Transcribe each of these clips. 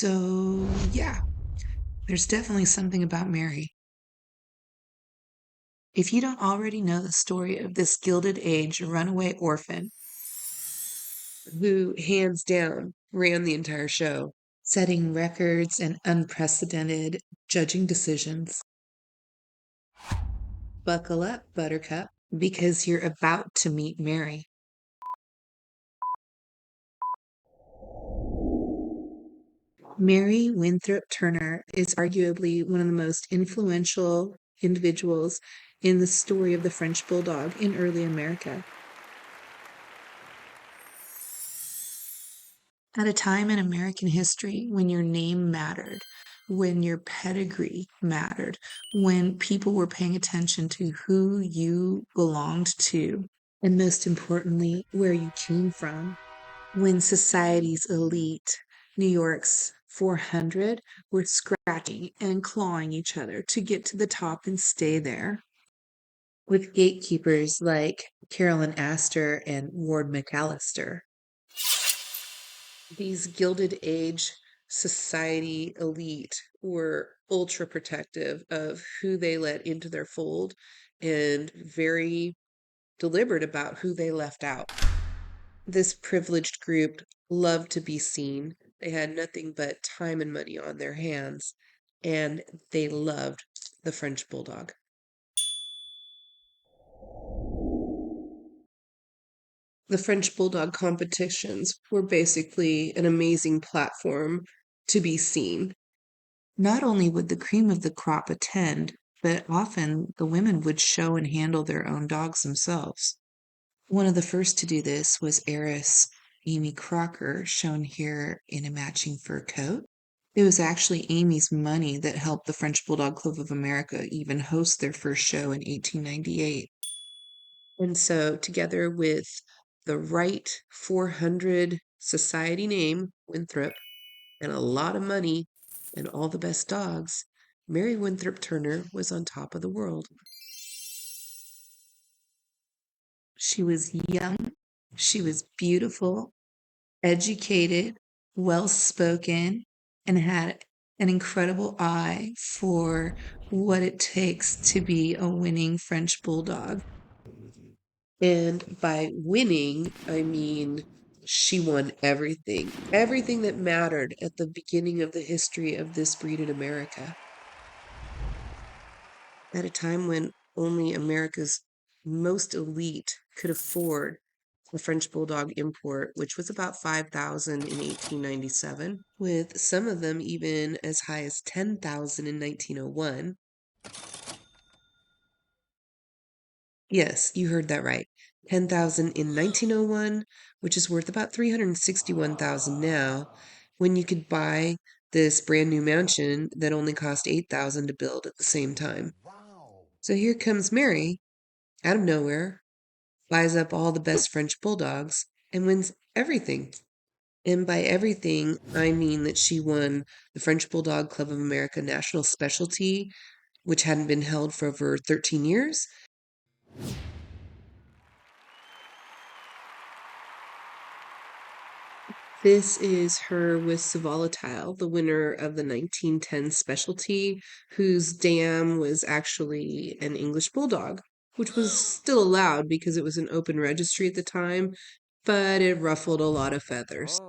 So, yeah, there's definitely something about Mary. If you don't already know the story of this Gilded Age runaway orphan who, hands down, ran the entire show, setting records and unprecedented judging decisions, buckle up, Buttercup, because you're about to meet Mary. Mary Winthrop Turner is arguably one of the most influential individuals in the story of the French Bulldog in early America. At a time in American history when your name mattered, when your pedigree mattered, when people were paying attention to who you belonged to, and most importantly, where you came from, when society's elite, New York's 400, were scratching and clawing each other to get to the top and stay there, with gatekeepers like Carolyn Astor and Ward McAllister. These Gilded Age society elite were ultra protective of who they let into their fold and very deliberate about who they left out. This privileged group loved to be seen. They had nothing but time and money on their hands, and they loved the French Bulldog. The French Bulldog competitions were basically an amazing platform to be seen. Not only would the cream of the crop attend, but often the women would show and handle their own dogs themselves. One of the first to do this was heiress Amy Crocker, shown here in a matching fur coat. It was actually Amy's money that helped the French Bulldog Club of America even host their first show in 1898. And so, together with the right 400 society name, Winthrop, and a lot of money and all the best dogs, Mary Winthrop Turner was on top of the world. She was young, she was beautiful, educated, well spoken, and had an incredible eye for what it takes to be a winning French Bulldog. And by winning, I mean she won everything, everything that mattered at the beginning of the history of this breed in America. At a time when only America's most elite could afford the French Bulldog import, which was about 5,000 in 1897, with some of them even as high as 10,000 in 1901. Yes, you heard that right. 10,000 in 1901, which is worth about 361,000 now, when you could buy this brand new mansion that only cost 8,000 to build at the same time. So here comes Mary out of nowhere, buys up all the best French bulldogs, and wins everything. And by everything, I mean that she won the French Bulldog Club of America National Specialty, which hadn't been held for over 13 years. This is her with Volatile, the winner of the 1910 specialty, whose dam was actually an English Bulldog, which was still allowed because it was an open registry at the time, but it ruffled a lot of feathers.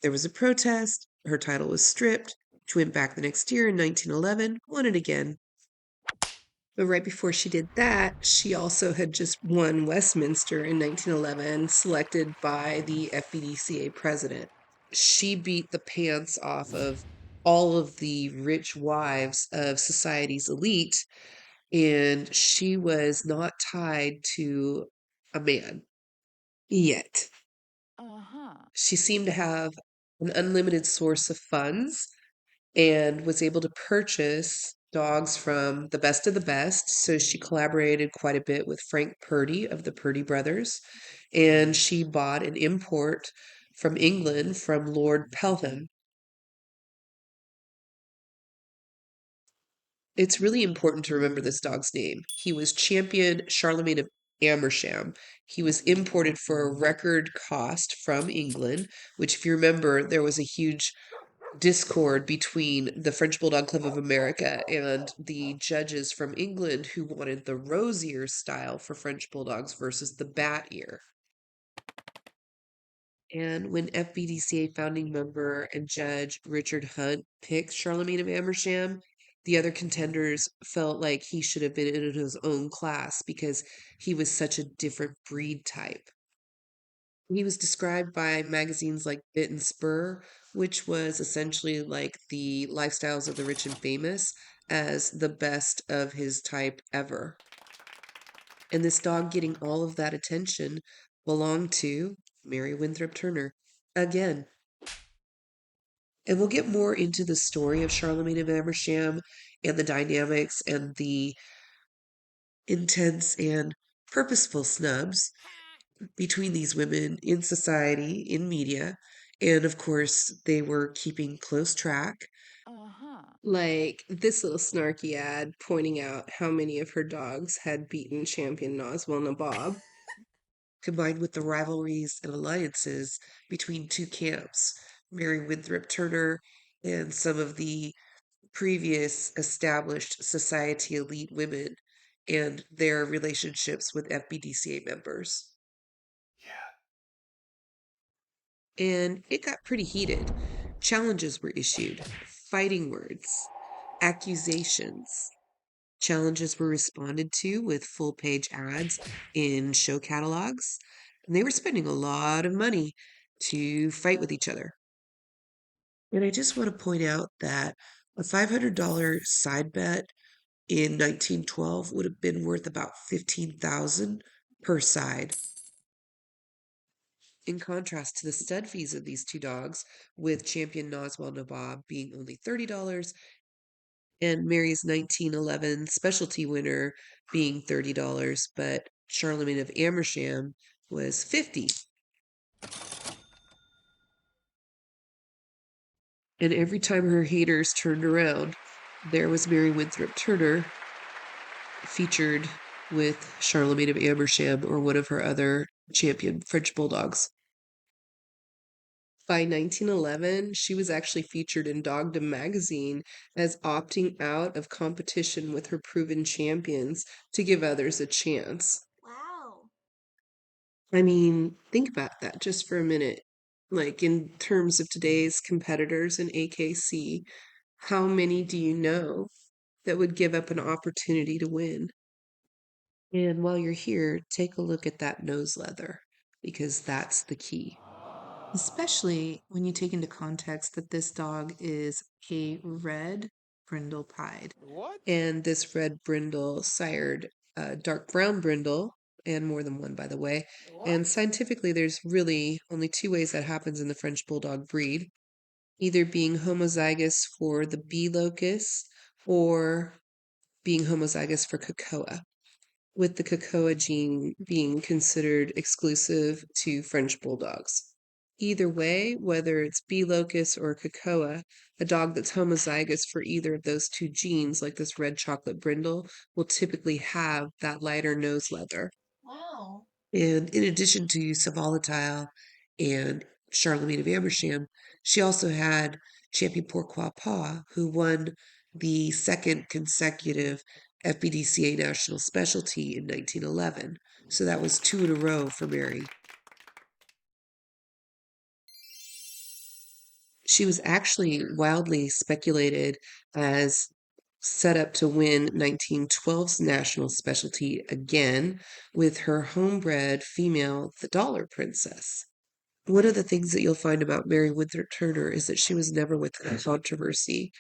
There was a protest, her title was stripped, she went back the next year in 1911, won it again. But right before she did that, she also had just won Westminster in 1911, selected by the FBDCA president. She beat the pants off of all of the rich wives of society's elite, and she was not tied to a man yet. She seemed to have an unlimited source of funds and was able to purchase dogs from the best of the best. So she collaborated quite a bit with Frank Purdy of the Purdy brothers, and she bought an import from England from Lord Pelham. It's really important to remember this dog's name. He was Champion Charlemagne of Amersham. He was imported for a record cost from England, which, if you remember, there was a huge discord between the French Bulldog Club of America and the judges from England who wanted the rose ear style for French Bulldogs versus the bat ear. And when FBDCA founding member and judge Richard Hunt picked Charlemagne of Amersham, the other contenders felt like he should have been in his own class because he was such a different breed type. He was described by magazines like Bit and Spur, which was essentially like the lifestyles of the rich and famous, as the best of his type ever. And this dog getting all of that attention belonged to Mary Winthrop Turner. Again, and we'll get more into the story of Charlemagne of Amersham and the dynamics and the intense and purposeful snubs between these women in society, in media. And of course, they were keeping close track. Like this little snarky ad pointing out how many of her dogs had beaten Champion Nabob, combined with the rivalries and alliances between two camps, Mary Winthrop Turner and some of the previous established society elite women and their relationships with FBDCA members. And it got pretty heated. Challenges were issued, fighting words, accusations. Challenges were responded to with full page ads in show catalogs, and they were spending a lot of money to fight with each other. And I just want to point out that a $500 side bet in 1912 would have been worth about 15,000 per side. In contrast to the stud fees of these two dogs, with Champion Nabob being only $30 and Mary's 1911 specialty winner being $30, but Charlemagne of Amersham was $50. And every time her haters turned around, there was Mary Winthrop Turner featured with Charlemagne of Amersham or one of her other champion French Bulldogs. By 1911, she was actually featured in Dogdom magazine as opting out of competition with her proven champions to give others a chance. Wow. I mean, think about that just for a minute. Like, in terms of today's competitors in AKC, how many do you know that would give up an opportunity to win? And while you're here, take a look at that nose leather because that's the key. Especially when you take into context that this dog is a red brindle pied. And this red brindle sired a dark brown brindle, and more than one, by the way. And scientifically, there's really only two ways that happens in the French Bulldog breed, either being homozygous for the B locus or being homozygous for cocoa, with the cocoa gene being considered exclusive to French Bulldogs. Either way, whether it's B locus or cocoa, a dog that's homozygous for either of those two genes, like this red chocolate brindle, will typically have that lighter nose leather. Wow. And in addition to Savolatile and Charlemagne of Amersham, she also had Champion Pourquoi Pas, who won the second consecutive FBDCA national specialty in 1911. So that was two in a row for Mary. She was actually wildly speculated as set up to win 1912's national specialty again with her homebred female, the Dollar Princess. One of the things that you'll find about Mary Winthrop Turner is that she was never without controversy,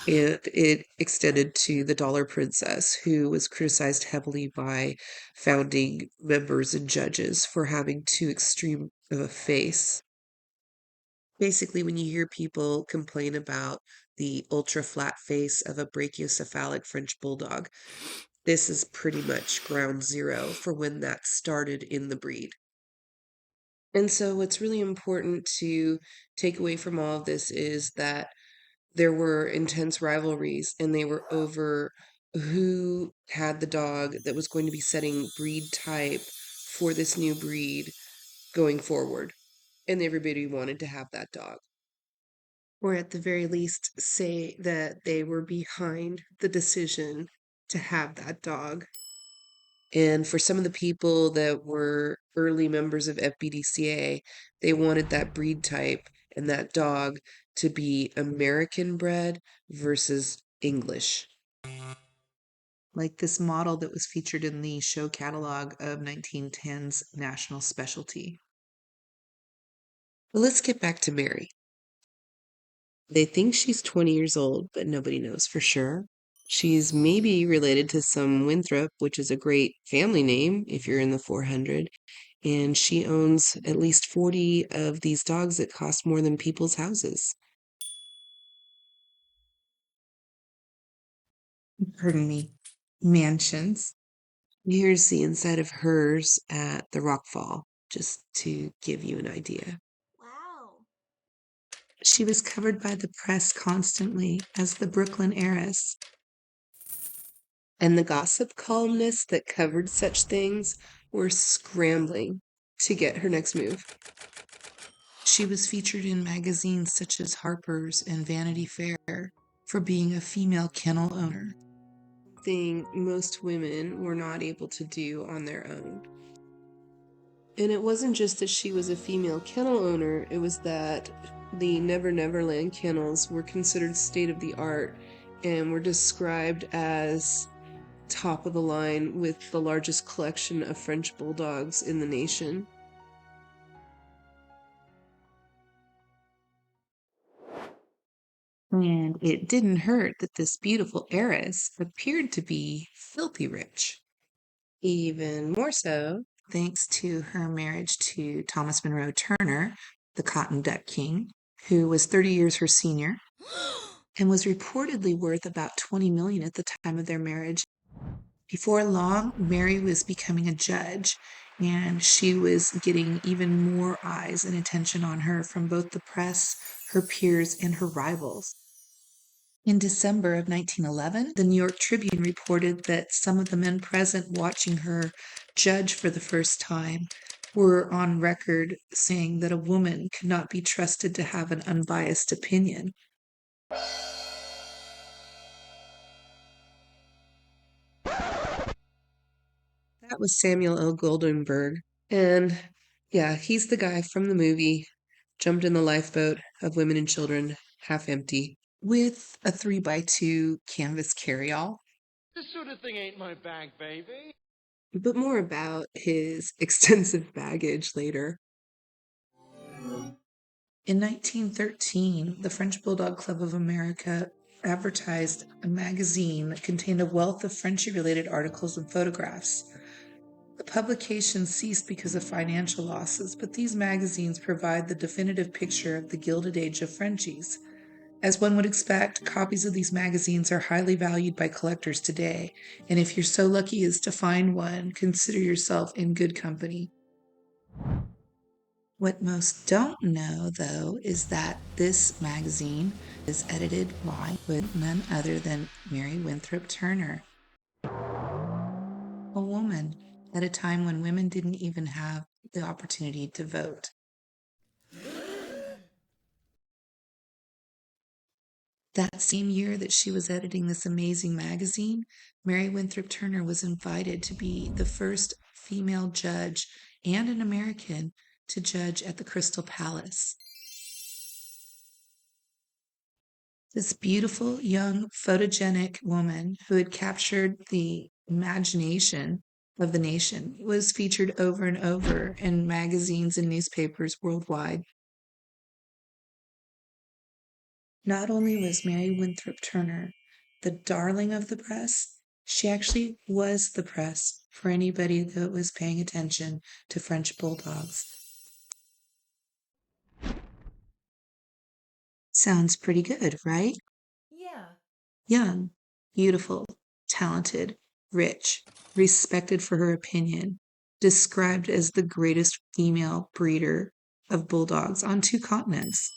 and it extended to the Dollar Princess, who was criticized heavily by founding members and judges for having too extreme of a face. Basically, when you hear people complain about the ultra flat face of a brachiocephalic French Bulldog, this is pretty much ground zero for when that started in the breed. And so, what's really important to take away from all of this is that there were intense rivalries, and they were over who had the dog that was going to be setting breed type for this new breed going forward. And everybody wanted to have that dog. or at the very least say that they were behind the decision to have that dog. And for some of the people that were early members of FBDCA, they wanted that breed type and that dog to be American bred versus English. Like this model that was featured in the show catalog of 1910's National Specialty. But let's get back to Mary. They think she's 20 years old, but nobody knows for sure. She's maybe related to some Winthrop, which is a great family name if you're in the 400. And she owns at least 40 of these dogs that cost more than people's houses. Pardon me, mansions. Here's the inside of hers at the Rockfall, just to give you an idea. Wow. She was covered by the press constantly as the Brooklyn heiress. And the gossip columnists that covered such things were scrambling to get her next move. She was featured in magazines such as Harper's and Vanity Fair for being a female kennel owner, thing most women were not able to do on their own. And it wasn't just that she was a female kennel owner, it was that the Never Never Land kennels were considered state of the art and were described as top of the line with the largest collection of French Bulldogs in the nation. And it didn't hurt that this beautiful heiress appeared to be filthy rich. Even more so, thanks to her marriage to Thomas Monroe Turner, the Cotton Duck King, who was 30 years her senior and was reportedly worth about 20 million at the time of their marriage. Before long, Mary was becoming a judge, and she was getting even more eyes and attention on her from both the press, her peers, and her rivals. In December of 1911, the New York Tribune reported that some of the men present watching her judge for the first time were on record saying that a woman could not be trusted to have an unbiased opinion. That was Samuel L. Goldenberg. And yeah, he's the guy from the movie, jumped in the lifeboat of women and children, half empty, with a 3x2 canvas carryall. This sort of thing ain't my bag, baby. But more about his extensive baggage later. In 1913, the French Bulldog Club of America advertised a magazine that contained a wealth of Frenchie-related articles and photographs. The publication ceased because of financial losses, but these magazines provide the definitive picture of the Gilded Age of Frenchies. As one would expect, copies of these magazines are highly valued by collectors today, and if you're so lucky as to find one, consider yourself in good company. What most don't know, though, is that this magazine is edited by none other than Mary Winthrop Turner, a woman at a time when women didn't even have the opportunity to vote. That same year that she was editing this amazing magazine, Mary Winthrop Turner was invited to be the first female judge and an American to judge at the Crystal Palace. This beautiful, young, photogenic woman who had captured the imagination of the nation was featured over and over in magazines and newspapers worldwide. Not only was Mary Winthrop Turner the darling of the press, she actually was the press for anybody that was paying attention to French Bulldogs. Sounds pretty good, right? Yeah. Young, beautiful, talented, rich, respected for her opinion, described as the greatest female breeder of bulldogs on 2 continents.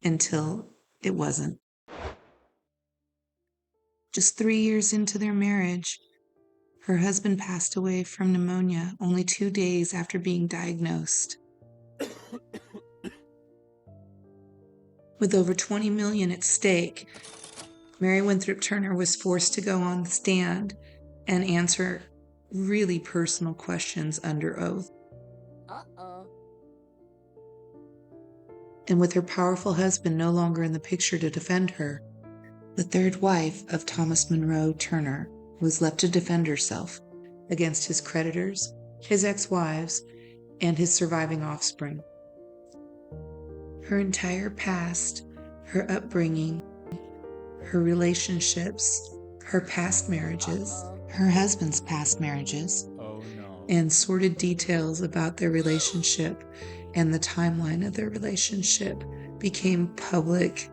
Until it wasn't. Just 3 years into their marriage, Her husband passed away from pneumonia only 2 days after being diagnosed. With over $20 million at stake, Mary Winthrop Turner was forced to go on the stand and answer really personal questions under oath. And with her powerful husband no longer in the picture to defend her, the third wife of Thomas Monroe Turner was left to defend herself against his creditors, his ex-wives, and his surviving offspring. Her entire past, her upbringing, her relationships, her past marriages, her husband's past marriages, and sordid details about their relationship and the timeline of their relationship became public.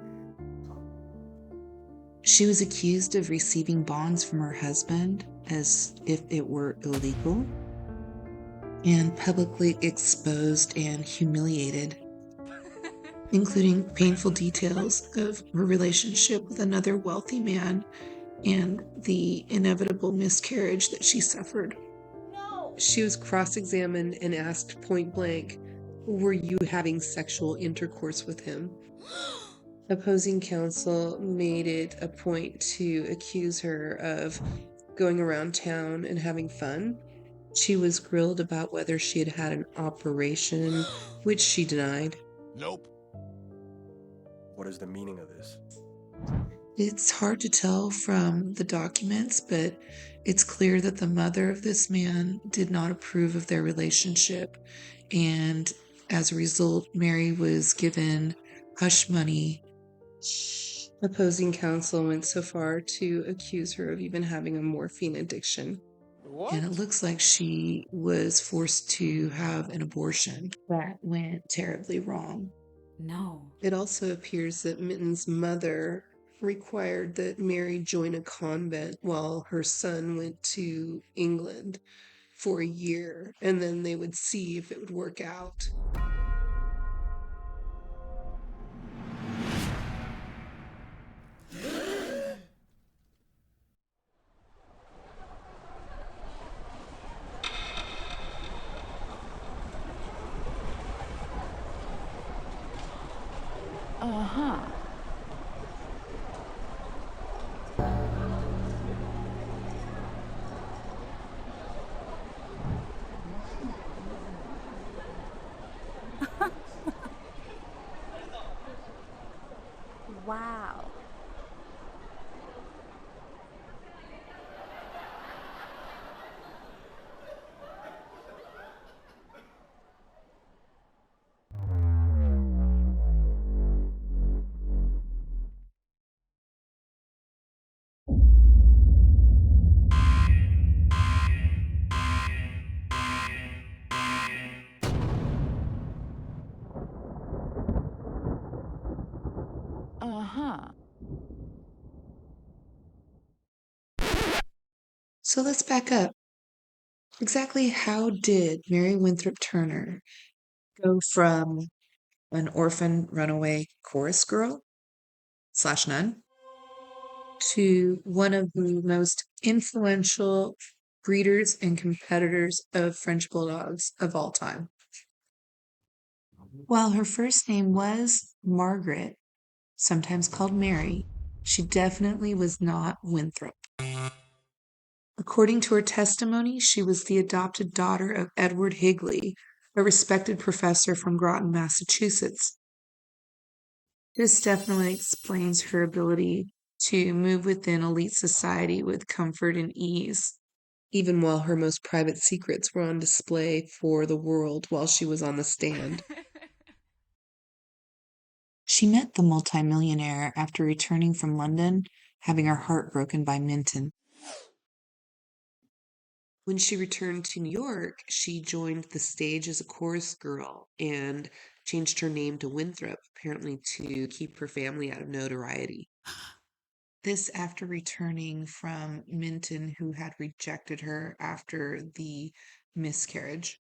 She was accused of receiving bonds from her husband as if it were illegal, and publicly exposed and humiliated, including painful details of her relationship with another wealthy man and the inevitable miscarriage that she suffered. No. She was cross-examined and asked point blank, "Were you having sexual intercourse with him?" Opposing counsel made it a point to accuse her of going around town and having fun. She was grilled about whether she had had an operation, which she denied. Nope. What is the meaning of this? It's hard to tell from the documents, but it's clear that the mother of this man did not approve of their relationship. And as a result, Mary was given hush money. Opposing counsel went so far to accuse her of even having a morphine addiction. What? And it looks like she was forced to have an abortion. That went terribly wrong. No. It also appears that Mitten's mother required that Mary join a convent while her son went to England for a year, and then they would see if it would work out. Wow. So let's back up. Exactly how did Mary Winthrop Turner go from an orphan runaway chorus girl / nun to one of the most influential breeders and competitors of French Bulldogs of all time? While her first name was Margaret, sometimes called Mary, she definitely was not Winthrop. According to her testimony, she was the adopted daughter of Edward Higley, a respected professor from Groton, Massachusetts. This definitely explains her ability to move within elite society with comfort and ease, even while her most private secrets were on display for the world while she was on the stand. She met the multimillionaire after returning from London, having her heart broken by Minton. When she returned to New York, she joined the stage as a chorus girl and changed her name to Winthrop, apparently to keep her family out of notoriety. This after returning from Minton, who had rejected her after the miscarriage.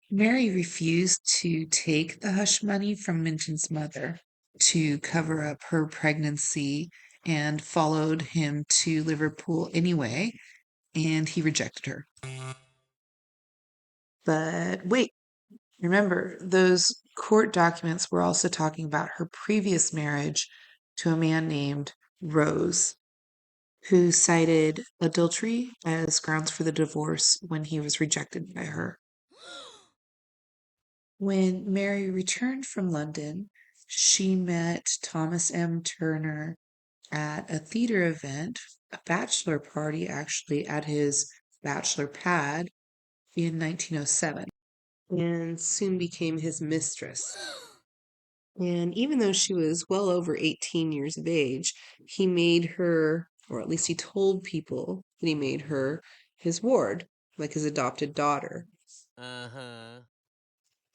Mary refused to take the hush money from Minton's mother to cover up her pregnancy and followed him to Liverpool anyway, and he rejected her. But wait, remember, those court documents were also talking about her previous marriage to a man named Rose, who cited adultery as grounds for the divorce when he was rejected by her. When Mary returned from London, she met Thomas M. Turner at a theater event, a bachelor party actually, at his bachelor pad in 1907, and soon became his mistress. And even though she was well over 18 years of age, he made her, or at least he told people that he made her his ward, like his adopted daughter. Uh-huh.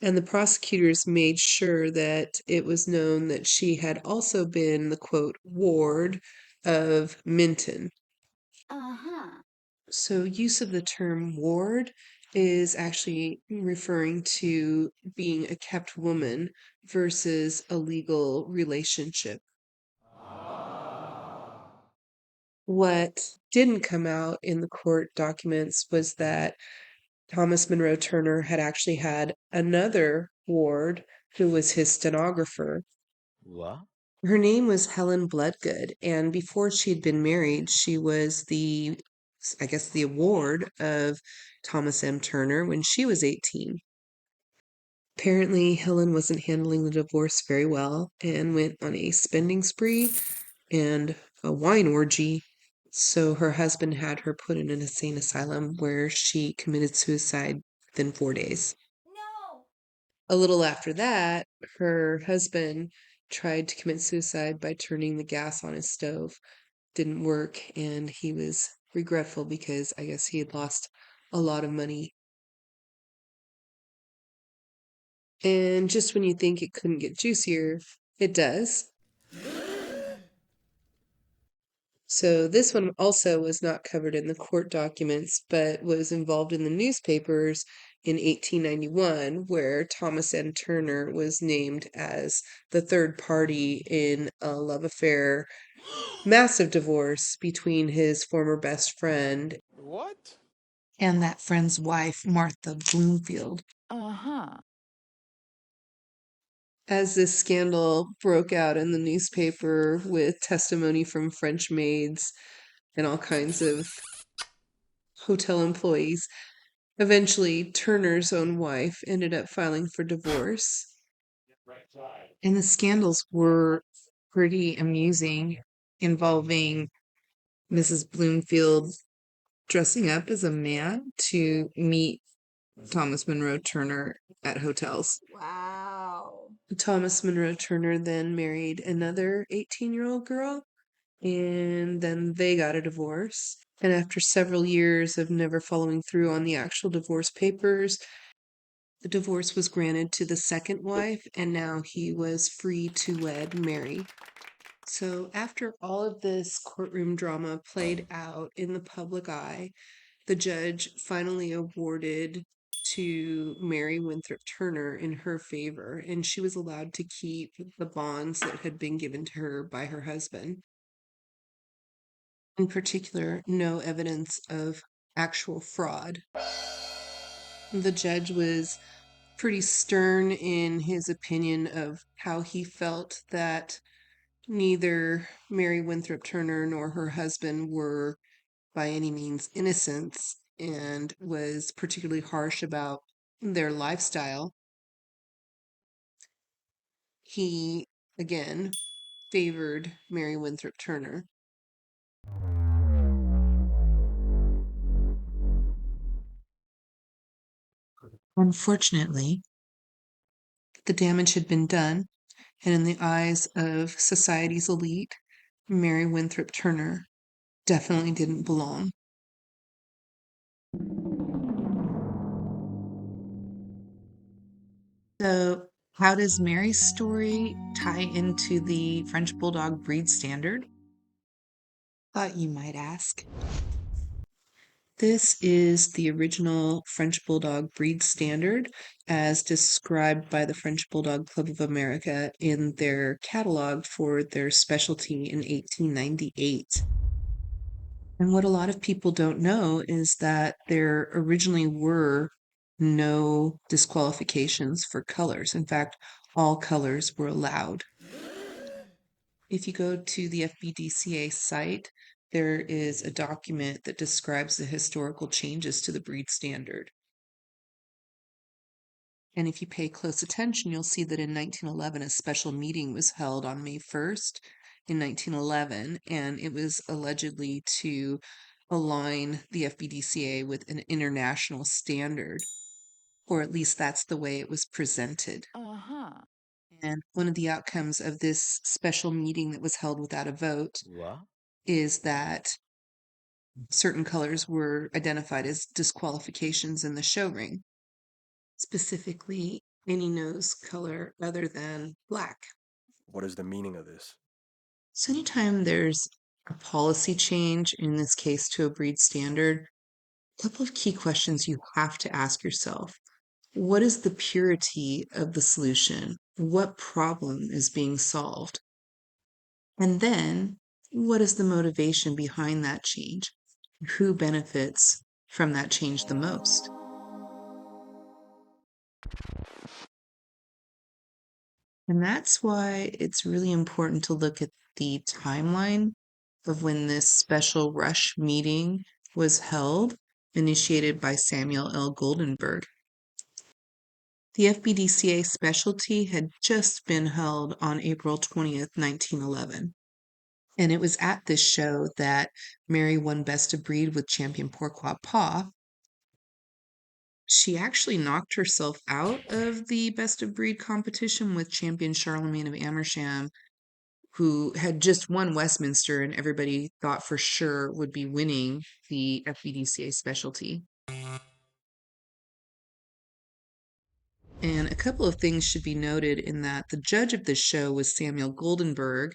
And the prosecutors made sure that it was known that she had also been the quote ward of Minton. Uh-huh. So, use of the term ward is actually referring to being a kept woman versus a legal relationship. What didn't come out in the court documents was that Thomas Monroe Turner had actually had another ward who was his stenographer. What? Her name was Helen Bloodgood, and before she had been married, she was I guess, the ward of Thomas M. Turner when she was 18. Apparently, Helen wasn't handling the divorce very well and went on a spending spree and a wine orgy. So her husband had her put in an insane asylum where she committed suicide within 4 days. No. A little after that, her husband tried to commit suicide by turning the gas on his stove. Didn't work, and he was regretful because I guess he had lost a lot of money. And just when you think it couldn't get juicier, it does. So this one also was not covered in the court documents, but was involved in the newspapers in 1891, where Thomas M. Turner was named as the third party in a love affair, massive divorce between his former best friend What? And that friend's wife, Martha Bloomfield. Uh-huh. as this scandal broke out in the newspaper with testimony from French maids and all kinds of hotel employees. Eventually, Turner's own wife ended up filing for divorce. And the scandals were pretty amusing, involving Mrs. Bloomfield dressing up as a man to meet Thomas Monroe Turner at hotels. Wow. Thomas Monroe Turner then married another 18-year-old girl, and then they got a divorce. And after several years of never following through on the actual divorce papers, the divorce was granted to the second wife, and now he was free to wed Mary. So, after all of this courtroom drama played out in the public eye, the judge finally awarded to Mary Winthrop Turner in her favor, and she was allowed to keep the bonds that had been given to her by her husband. In particular, no evidence of actual fraud. The judge was pretty stern in his opinion of how he felt that neither Mary Winthrop Turner nor her husband were by any means innocent, and was particularly harsh about their lifestyle. He, again, favored Mary Winthrop Turner. Unfortunately, The damage had been done, and in the eyes of society's elite, Mary Winthrop Turner definitely didn't belong. so how does Mary's story tie into the French Bulldog breed standard? Thought you might ask. This is the original French Bulldog breed standard as described by the French Bulldog Club of America in their catalog for their specialty in 1898. And what a lot of people don't know is that there originally were no disqualifications for colors. In fact, all colors were allowed. If you go to the FBDCA site, there is a document that describes the historical changes to the breed standard. And if you pay close attention, you'll see that in 1911, a special meeting was held on May 1st in 1911, and it was allegedly to align the FBDCA with an international standard, or at least that's the way it was presented. Uh-huh. And one of the outcomes of this special meeting that was held without a vote What? is that certain colors were identified as disqualifications in the show ring, specifically any nose color other than black. What is the meaning of this? So anytime there's a policy change, in this case to a breed standard, a couple of key questions you have to ask yourself. What is the purity of the solution? What problem is being solved? And then, what is the motivation behind that change? Who benefits from that change the most? And that's why it's really important to look at the timeline of when this special rush meeting was held, initiated by Samuel L. Goldenberg. The FBDCA specialty had just been held on April 20th, 1911. And it was at this show that Mary won Best of Breed with Champion Pourquoi Pas. She actually knocked herself out of the Best of Breed competition with Champion Charlemagne of Amersham, who had just won Westminster and everybody thought for sure would be winning the FBDCA specialty. And a couple of things should be noted in that the judge of this show was Samuel Goldenberg,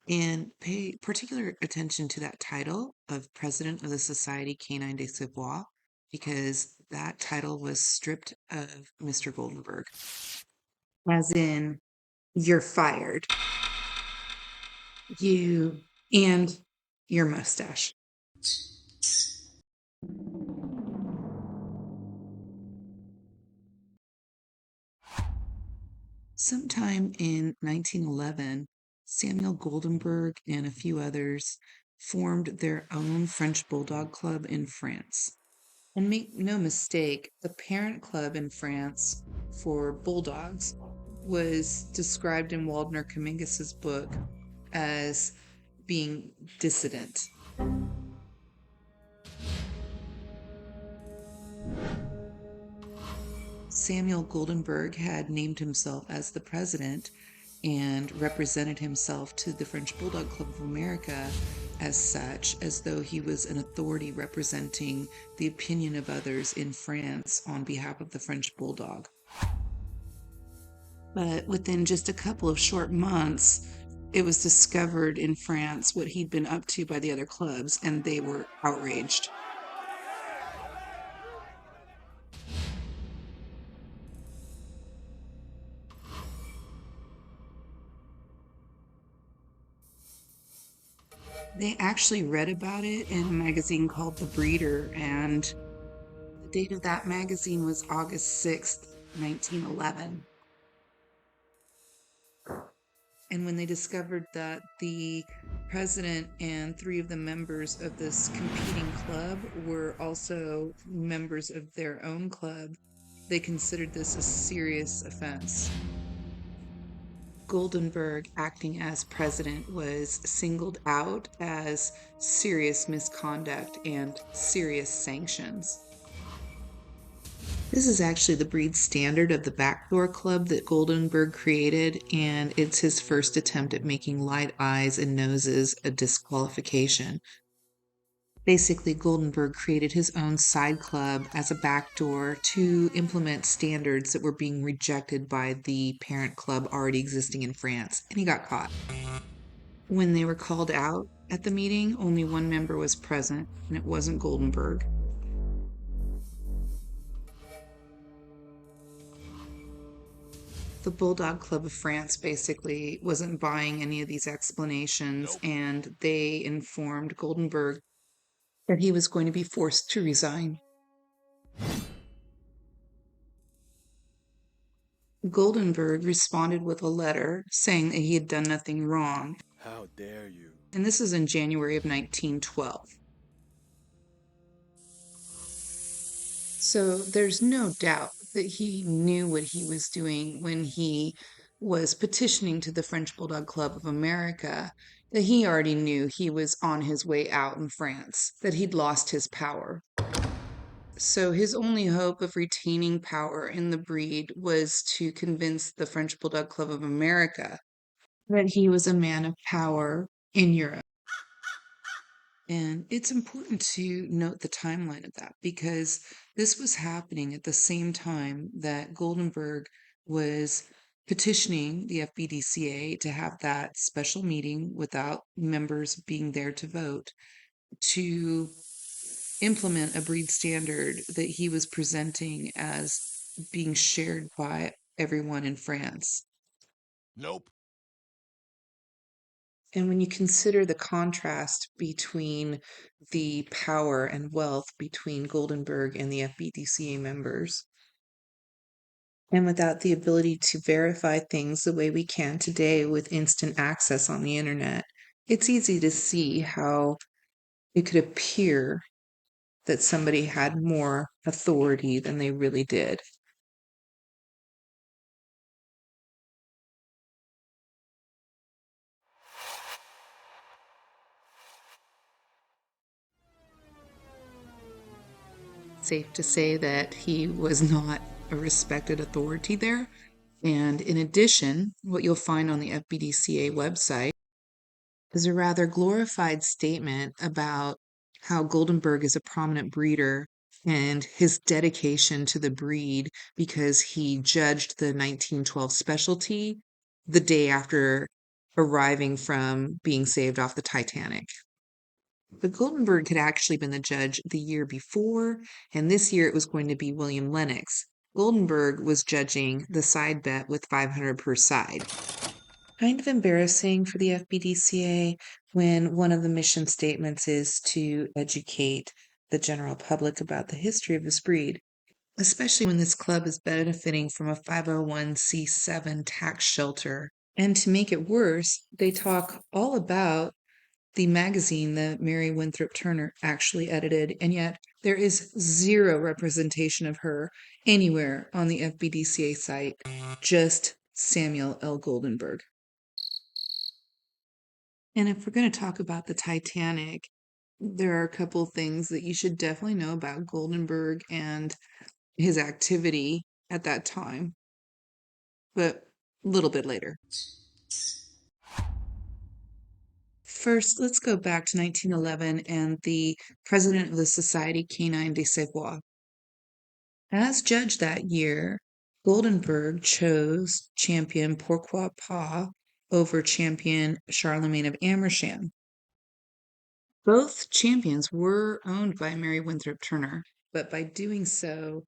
and pay particular attention to that title of President of the Society Canine des Savoirs, because that title was stripped of Mr. Goldenberg. As in, you're fired. You and your mustache. Sometime in 1911, Samuel Goldenberg and a few others formed their own French Bulldog club in France. And make no mistake, the parent club in France for bulldogs was described in Waldner Comingus's book as being dissident. Samuel Goldenberg had named himself as the president and represented himself to the French Bulldog Club of America as such, as though he was an authority representing the opinion of others in France on behalf of the French Bulldog. But within just a couple of short months, it was discovered in France what he'd been up to by the other clubs, and they were outraged. They actually read about it in a magazine called The Breeder, and the date of that magazine was August 6th, 1911. And when they discovered that the president and 3 of the members of this competing club were also members of their own club, they considered this a serious offense. Goldenberg, acting as president, was singled out as serious misconduct and serious sanctions. This is actually the breed standard of the backdoor club that Goldenberg created, and it's his first attempt at making light eyes and noses a disqualification. Basically, Goldenberg created his own side club as a backdoor to implement standards that were being rejected by the parent club already existing in France, and he got caught. When they were called out at the meeting, only one member was present, and it wasn't Goldenberg. The Bulldog Club of France basically wasn't buying any of these explanations, and they informed Goldenberg that he was going to be forced to resign. Goldenberg responded with a letter saying that he had done nothing wrong, How dare you? and this is in January of 1912. So there's no doubt that he knew what he was doing when he was petitioning to the French Bulldog Club of America, that he already knew he was on his way out in France, that he'd lost his power. So his only hope of retaining power in the breed was to convince the French Bulldog Club of America that he was a man of power in Europe. And it's important to note the timeline of that because this was happening at the same time that Goldenberg was petitioning the FBDCA to have that special meeting without members being there to vote to implement a breed standard that he was presenting as being shared by everyone in France. Nope. And when you consider the contrast between the power and wealth between Goldenberg and the FBDCA members, and without the ability to verify things the way we can today with instant access on the internet, it's easy to see how it could appear that somebody had more authority than they really did. Safe to say that he was not a respected authority there. And in addition, what you'll find on the FBDCA website is a rather glorified statement about how Goldenberg is a prominent breeder and his dedication to the breed because he judged the 1912 specialty the day after arriving from being saved off the Titanic. But Goldenberg had actually been the judge the year before, and this year it was going to be William Lennox. Goldenberg was judging the side bet with 500 per side. Kind of embarrassing for the FBDCA when one of the mission statements is to educate the general public about the history of this breed, especially when this club is benefiting from a 501c7 tax shelter. And to make it worse, they talk all about the magazine that Mary Winthrop Turner actually edited, and yet there is zero representation of her anywhere on the FBDCA site, just Samuel L. Goldenberg. And if we're going to talk about the Titanic, there are a couple things that you should definitely know about Goldenberg and his activity at that time, but a little bit later. First, let's go back to 1911 and the president of the Society Canine de Savoie. As judge that year, Goldenberg chose Champion Pourquoi Pas over Champion Charlemagne of Amersham. Both champions were owned by Mary Winthrop Turner, but by doing so,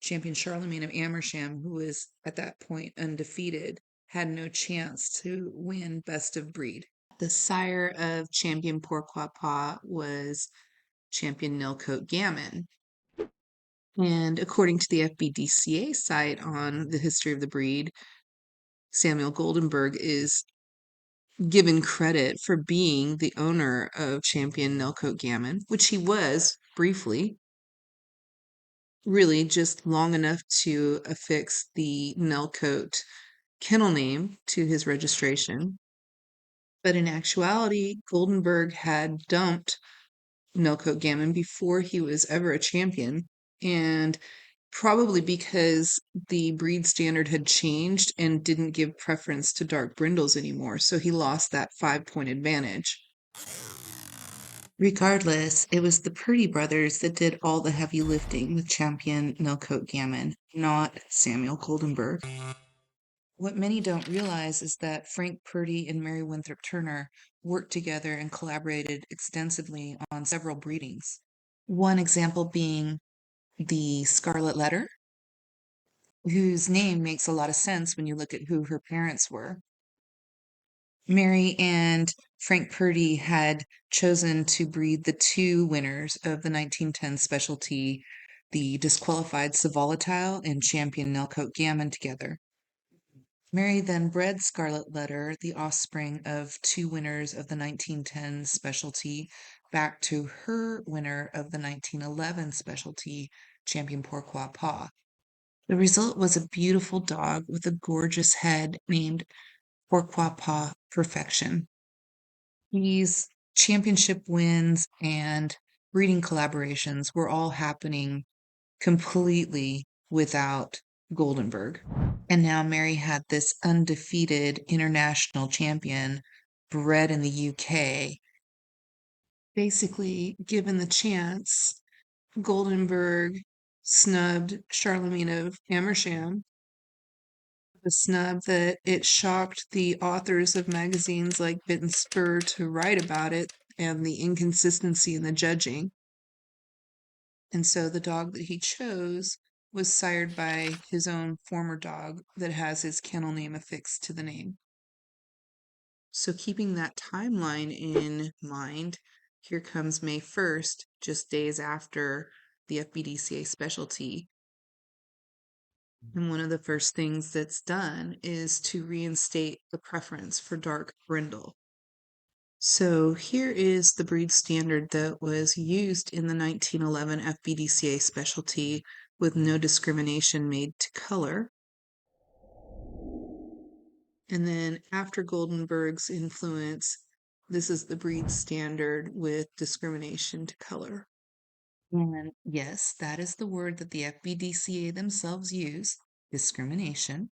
Champion Charlemagne of Amersham, who was at that point undefeated, had no chance to win best of breed. The sire of Champion Pourquoi Pas was Champion Nilcote Gammon. And according to the FBDCA site on the history of the breed, Samuel Goldenberg is given credit for being the owner of Champion Nilcote Gammon, which he was briefly, really just long enough to affix the Nilcote kennel name to his registration. But in actuality, Goldenberg had dumped Nilcote Gammon before he was ever a champion, and probably because the breed standard had changed and didn't give preference to dark brindles anymore, so he lost that 5-point advantage. Regardless, it was the Purdy brothers that did all the heavy lifting with Champion Nilcote Gammon, not Samuel Goldenberg. What many don't realize is that Frank Purdy and Mary Winthrop Turner worked together and collaborated extensively on several breedings. One example being the Scarlet Letter, whose name makes a lot of sense when you look at who her parents were. Mary and Frank Purdy had chosen to breed the two winners of the 1910 specialty, the disqualified Volatile and Champion Nelcote Gammon, together. Mary then bred Scarlet Letter, the offspring of two winners of the 1910 specialty, back to her winner of the 1911 specialty, Champion Pourquoi Pas. The result was a beautiful dog with a gorgeous head named Pourquoi Pas Perfection. These championship wins and breeding collaborations were all happening completely without Goldenberg. And now Mary had this undefeated international champion bred in the UK. Basically, given the chance, Goldenberg snubbed Charlemagne of Amersham, a snub that it shocked the authors of magazines like Bit and Spur to write about it and the inconsistency in the judging. And so the dog that he chose was sired by his own former dog that has his kennel name affixed to the name. So keeping that timeline in mind, here comes May 1st, just days after the FBDCA specialty. And one of the first things that's done is to reinstate the preference for dark brindle. So here is the breed standard that was used in the 1911 FBDCA specialty with no discrimination made to color. And then after Goldenberg's influence, this is the breed standard with discrimination to color. And yes, that is the word that the FBDCA themselves use, discrimination.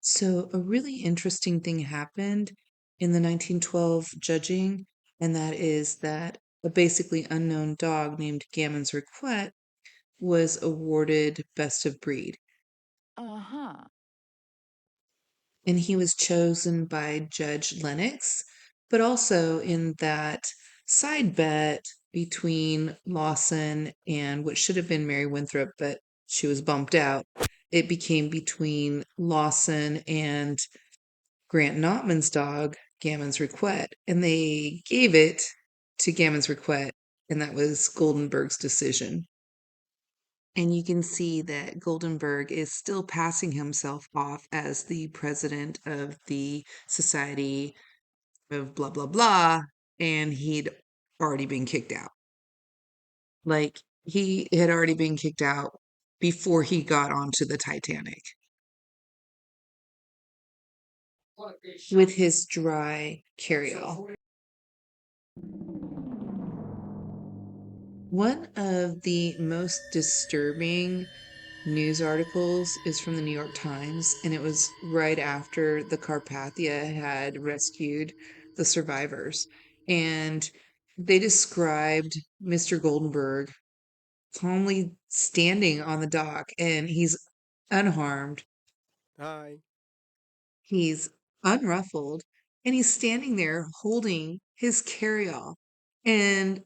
So a really interesting thing happened in the 1912 judging, and that is that a basically unknown dog named Gammon's Requette was awarded Best of Breed. Uh-huh. And he was chosen by Judge Lennox, but also in that side bet between Lawson and what should have been Mary Winthrop, but she was bumped out. It became between Lawson and Grant Notman's dog, Gammon's Requette, and they gave it to Gammon's Requette, and that was Goldenberg's decision. And you can see that Goldenberg is still passing himself off as the president of the Society of blah, blah, blah, and he'd already been kicked out. Like, he had already been kicked out before he got onto the Titanic with his dry carryall. One of the most disturbing news articles is from the New York Times, and it was right after the Carpathia had rescued the survivors. And they described Mr. Goldenberg calmly standing on the dock, and he's unharmed, Hi. he's unruffled, and he's standing there holding his carryall. And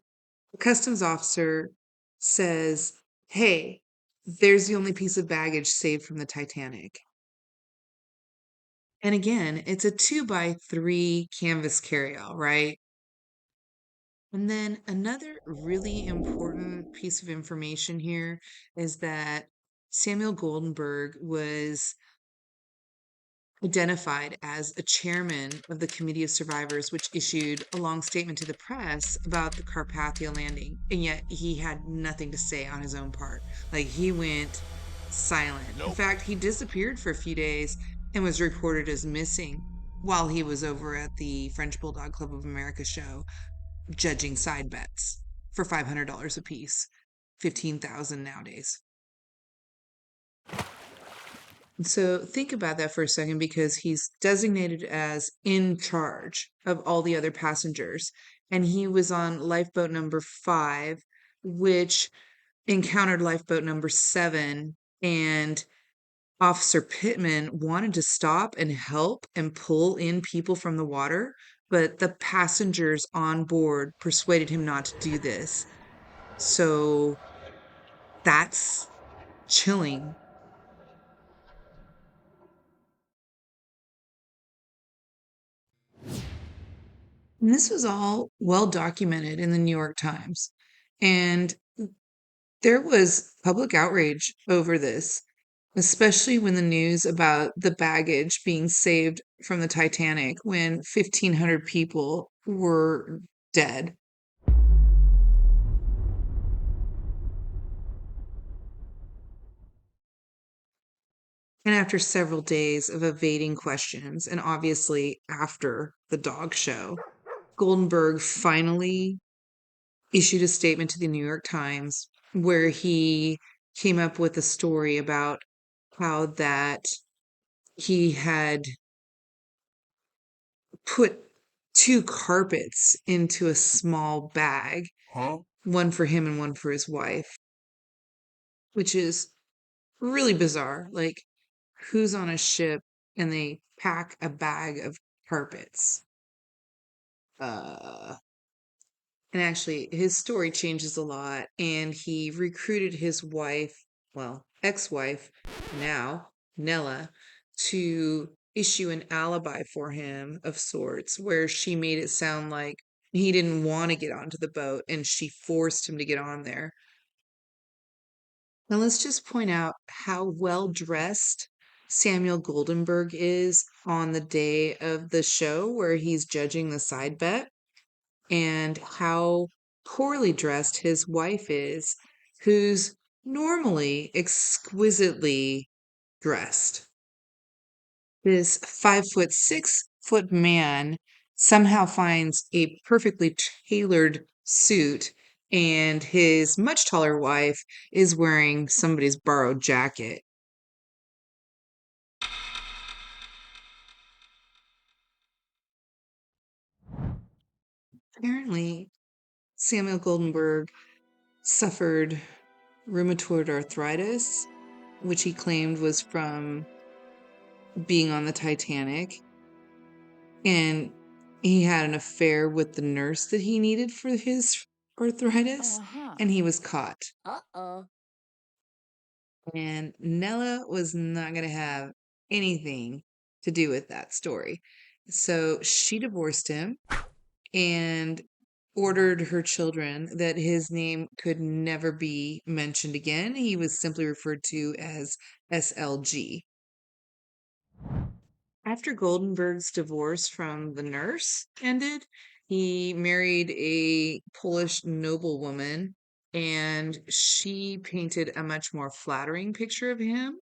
the customs officer says, "Hey, there's the only piece of baggage saved from the Titanic." And again, it's a 2x3 canvas carryall, right? And then another really important piece of information here is that Samuel Goldenberg was identified as a chairman of the Committee of Survivors, which issued a long statement to the press about the Carpathia landing. And yet he had nothing to say on his own part. Like, he went silent. In fact, he disappeared for a few days and was reported as missing while he was over at the French Bulldog Club of America show judging side bets for $500 a piece, 15,000 nowadays. So think about that for a second, because he's designated as in charge of all the other passengers. And he was on lifeboat number 5, which encountered lifeboat number 7. And Officer Pittman wanted to stop and help and pull in people from the water, but the passengers on board persuaded him not to do this. So that's chilling. And this was all well documented in the New York Times. And there was public outrage over this, especially when the news about the baggage being saved from the Titanic when 1,500 people were dead. And after several days of evading questions, and obviously after the dog show, Goldenberg finally issued a statement to the New York Times where he came up with a story about how that he had put two carpets into a small bag, one for him and one for his wife, which is really bizarre. Like, who's on a ship and they pack a bag of carpets? Uh, And actually, his story changes a lot, and he recruited his wife, well, ex-wife now, Nella, to issue an alibi for him of sorts, where she made it sound like he didn't want to get onto the boat and she forced him to get on there. Now, let's just point out how well dressed Samuel Goldenberg is on the day of the show where he's judging the side bet, and how poorly dressed his wife is, who's normally exquisitely dressed. This 5'6" man somehow finds a perfectly tailored suit, and his much taller wife is wearing somebody's borrowed jacket. Apparently, Samuel Goldenberg suffered rheumatoid arthritis, which he claimed was from being on the Titanic. And he had an affair with the nurse that he needed for his arthritis, and he was caught. Uh-oh. And Nella was not going to have anything to do with that story. So she divorced him and ordered her children that his name could never be mentioned again. He was simply referred to as SLG. After Goldenberg's divorce from the nurse ended, he married a Polish noblewoman, and she painted a much more flattering picture of him.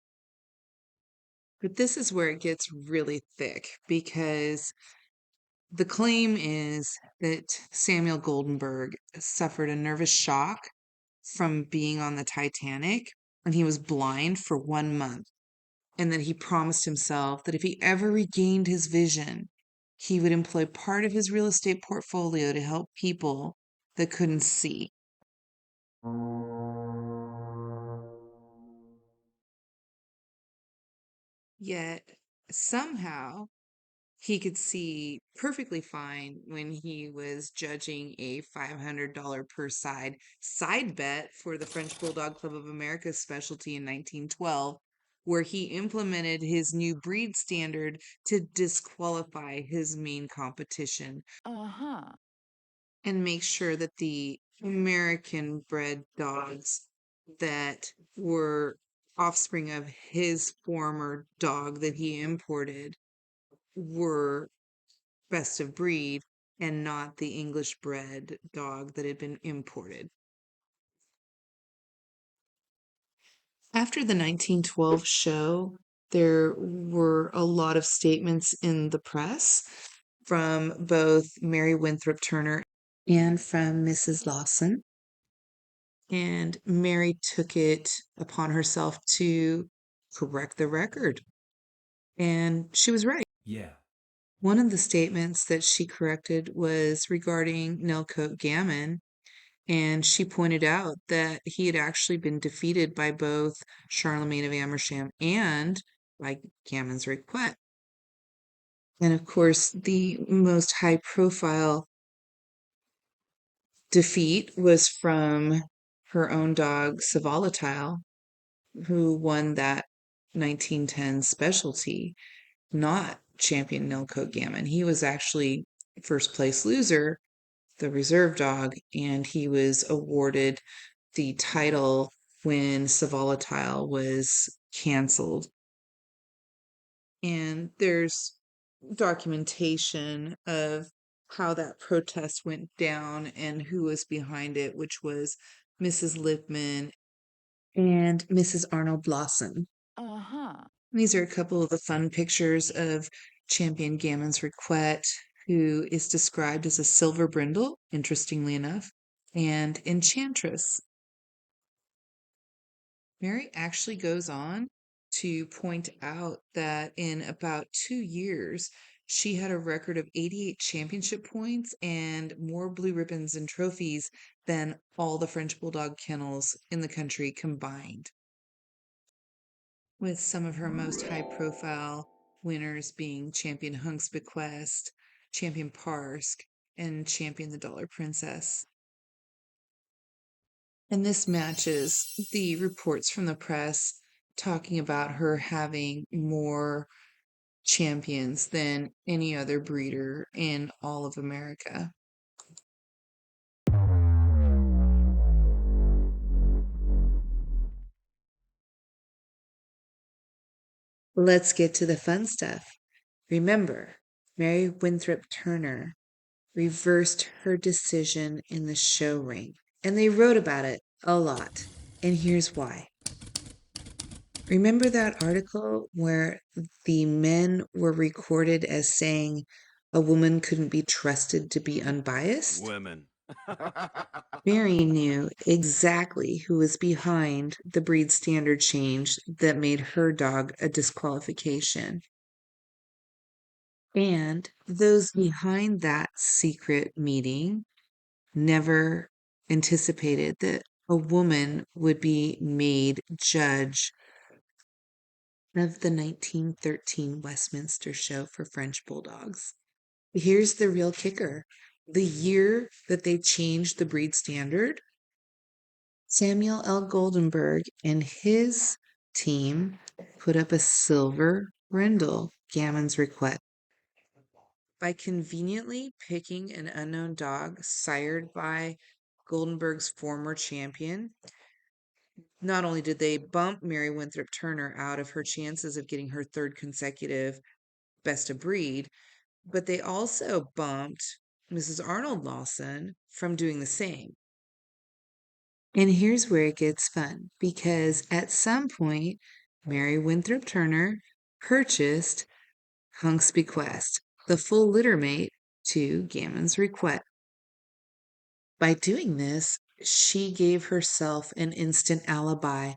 But this is where it gets really thick, because the claim is that Samuel Goldenberg suffered a nervous shock from being on the Titanic, and he was blind for 1 month. And that he promised himself that if he ever regained his vision, he would employ part of his real estate portfolio to help people that couldn't see. Yet somehow he could see perfectly fine when he was judging a $500 per side bet for the French Bulldog Club of America's specialty in 1912, where he implemented his new breed standard to disqualify his main competition Uh-huh. and make sure that the American bred dogs that were offspring of his former dog that he imported were best of breed and not the English bred dog that had been imported. After the 1912 show, there were a lot of statements in the press from both Mary Winthrop Turner and from Mrs. Lawson. And Mary took it upon herself to correct the record. And she was right. Yeah. One of the statements that she corrected was regarding Nellcote Gammon, and she pointed out that he had actually been defeated by both Charlemagne of Amersham and by Gammon's Requette. And of course, the most high profile defeat was from her own dog, Volatile, who won that 1910 specialty, not Champion Nellcote Gammon. He was actually first place loser, the reserve dog, and he was awarded the title when Volatile was canceled. And there's documentation of how that protest went down and who was behind it, which was Mrs. Lipman and Mrs. Arnold Blossom. Uh-huh. These are a couple of the fun pictures of Champion Gammon's Requette, who is described as a silver brindle, interestingly enough, and enchantress. Mary actually goes on to point out that in about 2 years, she had a record of 88 championship points and more blue ribbons and trophies than all the French Bulldog kennels in the country combined, with some of her most high profile winners being Champion Hunk's Bequest, Champion Parsk, and Champion the Dollar Princess. And this matches the reports from the press talking about her having more champions than any other breeder in all of America. Let's get to the fun stuff. Remember, Mary Winthrop Turner reversed her decision in the show ring, and they wrote about it a lot. And here's why. Remember that article where the men were recorded as saying a woman couldn't be trusted to be unbiased? Women. Mary knew exactly who was behind the breed standard change that made her dog a disqualification. And those behind that secret meeting never anticipated that a woman would be made judge of the 1913 Westminster show for French Bulldogs. Here's the real kicker. The year that they changed the breed standard, Samuel L. Goldenberg and his team put up a silver brindle, Gammon's Requette. By conveniently picking an unknown dog sired by Goldenberg's former champion, not only did they bump Mary Winthrop Turner out of her chances of getting her third consecutive best of breed, but they also bumped Mrs. Arnold Lawson from doing the same. And here's where it gets fun, because at some point, Mary Winthrop Turner purchased Hunk's Bequest, the full litter mate to Gammon's Requette. By doing this, she gave herself an instant alibi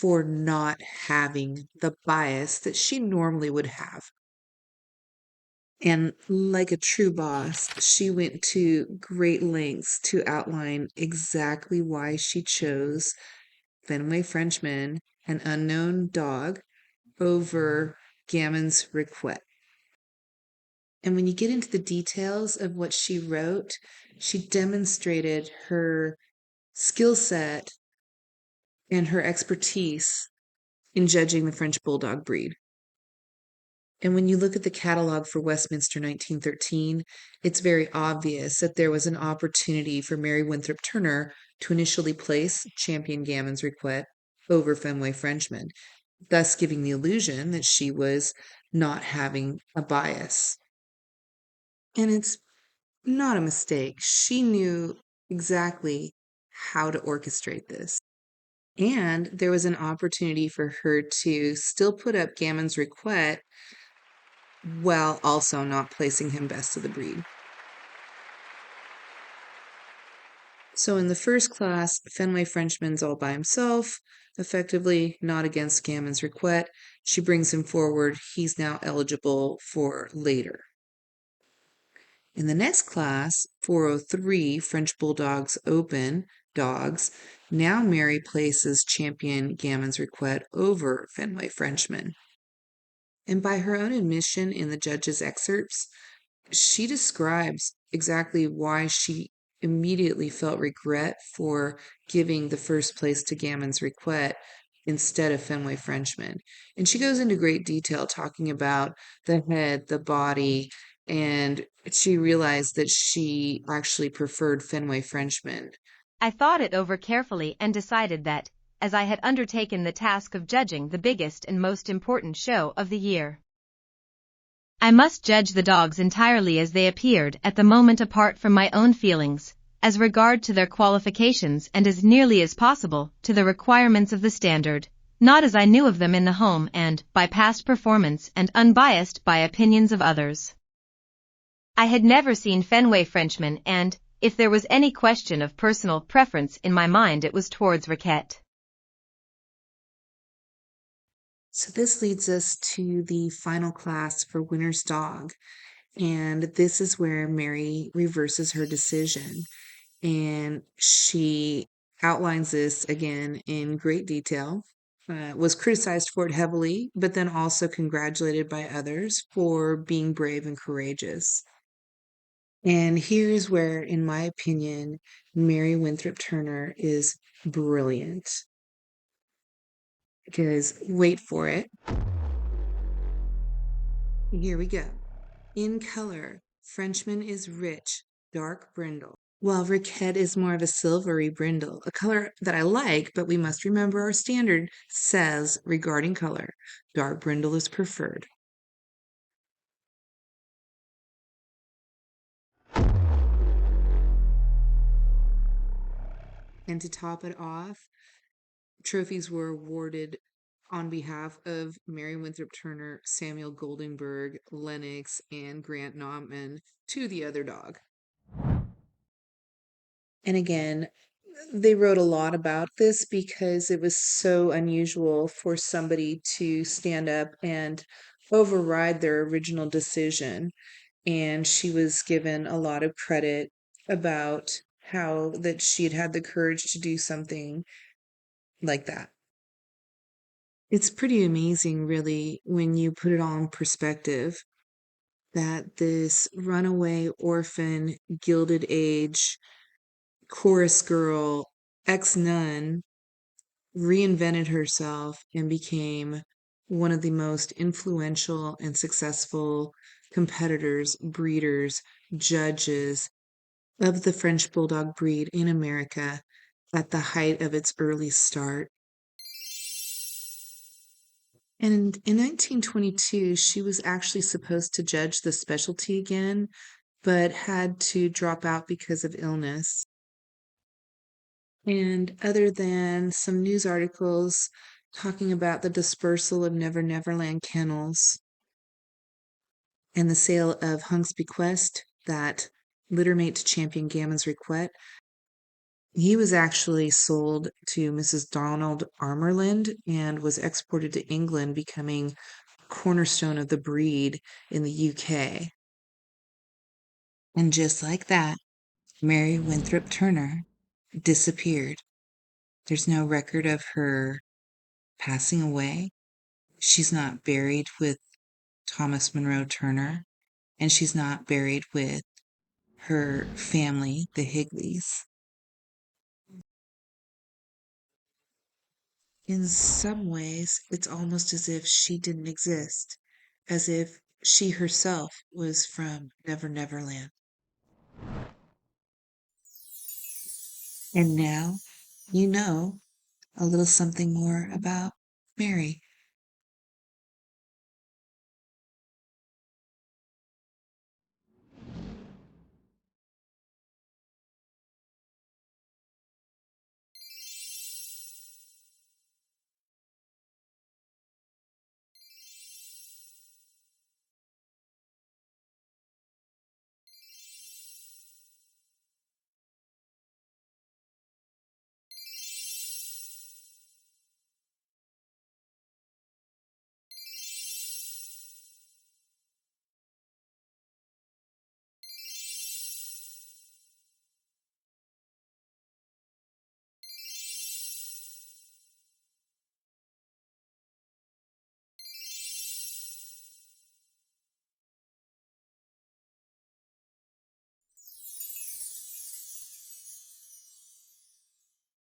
for not having the bias that she normally would have. And like a true boss, she went to great lengths to outline exactly why she chose Fenway Frenchman, an unknown dog, over Gammon's Requette. And when you get into the details of what she wrote, she demonstrated her skill set and her expertise in judging the French Bulldog breed. And when you look at the catalog for Westminster 1913, it's very obvious that there was an opportunity for Mary Winthrop Turner to initially place Champion Gammon's Requette over Fenway Frenchman, thus giving the illusion that she was not having a bias. And it's not a mistake. She knew exactly how to orchestrate this. And there was an opportunity for her to still put up Gammon's Requette while also not placing him best of the breed. So in the first class, Fenway Frenchman's all by himself, effectively not against Gammon's Requette. She brings him forward. He's now eligible for later. In the next class, 403 French Bulldogs Open dogs, now Mary places Champion Gammon's Requette over Fenway Frenchman. And by her own admission in the judge's excerpts, she describes exactly why she immediately felt regret for giving the first place to Gammon's Requette instead of Fenway Frenchman. And she goes into great detail talking about the head, the body, and she realized that she actually preferred Fenway Frenchmen. I thought it over carefully and decided that, as I had undertaken the task of judging the biggest and most important show of the year, I must judge the dogs entirely as they appeared at the moment, apart from my own feelings, as regard to their qualifications, and as nearly as possible to the requirements of the standard, not as I knew of them in the home and by past performance, and unbiased by opinions of others. I had never seen Fenway Frenchmen, and, if there was any question of personal preference in my mind, it was towards Riquet. So this leads us to the final class for Winner's Dog, and this is where Mary reverses her decision, and she outlines this again in great detail. Was criticized for it heavily, but then also congratulated by others for being brave and courageous. And here's where, in my opinion, Mary Winthrop Turner is brilliant. Because, wait for it. Here we go. In color, Frenchman is rich, dark brindle, while Riquet is more of a silvery brindle, a color that I like, but we must remember our standard says regarding color, dark brindle is preferred. And to top it off, trophies were awarded on behalf of Mary Winthrop Turner, Samuel Goldenberg, Lennox, and Grant Nauman to the other dog. And again, they wrote a lot about this because it was so unusual for somebody to stand up and override their original decision. And she was given a lot of credit about how that she had had the courage to do something like that. It's pretty amazing, really, when you put it all in perspective, that this runaway orphan, Gilded Age, chorus girl, ex-nun reinvented herself and became one of the most influential and successful competitors, breeders, judges of the French Bulldog breed in America at the height of its early start. And in 1922, she was actually supposed to judge the specialty again, but had to drop out because of illness. And other than some news articles talking about the dispersal of Never Neverland kennels and the sale of Hunk's Bequest, that littermate to Champion Gammon's Requet, he was actually sold to Mrs. Donald Armerland and was exported to England, becoming cornerstone of the breed in the UK. And just like that, Mary Winthrop Turner disappeared. There's no record of her passing away. She's not buried with Thomas Monroe Turner, and she's not buried with her family, the Higleys. In some ways, it's almost as if she didn't exist, as if she herself was from Never Neverland. And now you know a little something more about Mary.